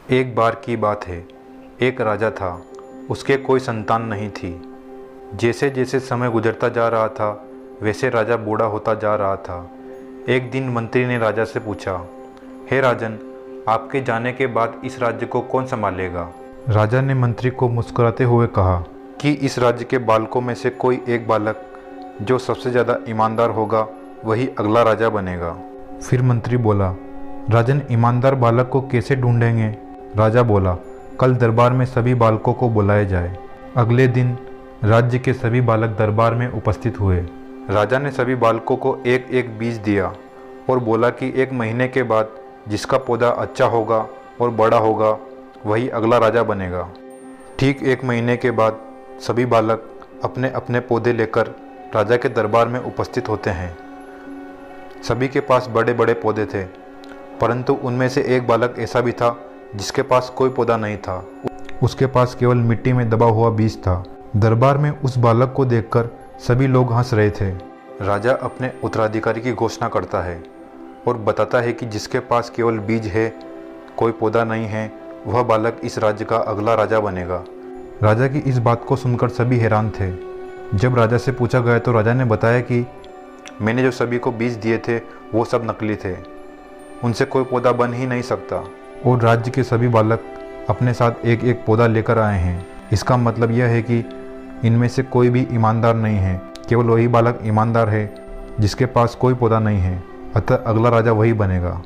एक बार की बात है, एक राजा था। उसके कोई संतान नहीं थी। जैसे जैसे समय गुजरता जा रहा था, वैसे राजा बूढ़ा होता जा रहा था। एक दिन मंत्री ने राजा से पूछा, हे राजन, आपके जाने के बाद इस राज्य को कौन संभालेगा? राजा ने मंत्री को मुस्कुराते हुए कहा कि इस राज्य के बालकों में से कोई एक बालक जो सबसे ज़्यादा ईमानदार होगा, वही अगला राजा बनेगा। फिर मंत्री बोला, राजन, ईमानदार बालक को कैसे ढूंढेंगे? राजा बोला, कल दरबार में सभी बालकों को बुलाया जाए। अगले दिन राज्य के सभी बालक दरबार में उपस्थित हुए। राजा ने सभी बालकों को एक एक बीज दिया और बोला कि 1 महीने के बाद जिसका पौधा अच्छा होगा और बड़ा होगा, वही अगला राजा बनेगा। ठीक 1 महीने के बाद सभी बालक अपने अपने पौधे लेकर राजा के दरबार में उपस्थित होते हैं। सभी के पास बड़े बड़े पौधे थे, परंतु उनमें से एक बालक ऐसा भी था जिसके पास कोई पौधा नहीं था। उसके पास केवल मिट्टी में दबा हुआ बीज था। दरबार में उस बालक को देखकर सभी लोग हंस रहे थे। राजा अपने उत्तराधिकारी की घोषणा करता है और बताता है कि जिसके पास केवल बीज है, कोई पौधा नहीं है, वह बालक इस राज्य का अगला राजा बनेगा। राजा की इस बात को सुनकर सभी हैरान थे। जब राजा से पूछा गया तो राजा ने बताया कि मैंने जो सभी को बीज दिए थे वो सब नकली थे, उनसे कोई पौधा बन ही नहीं सकता। और राज्य के सभी बालक अपने साथ एक एक पौधा लेकर आए हैं। इसका मतलब यह है कि इनमें से कोई भी ईमानदार नहीं है, केवल वही बालक ईमानदार है जिसके पास कोई पौधा नहीं है, अतः अगला राजा वही बनेगा।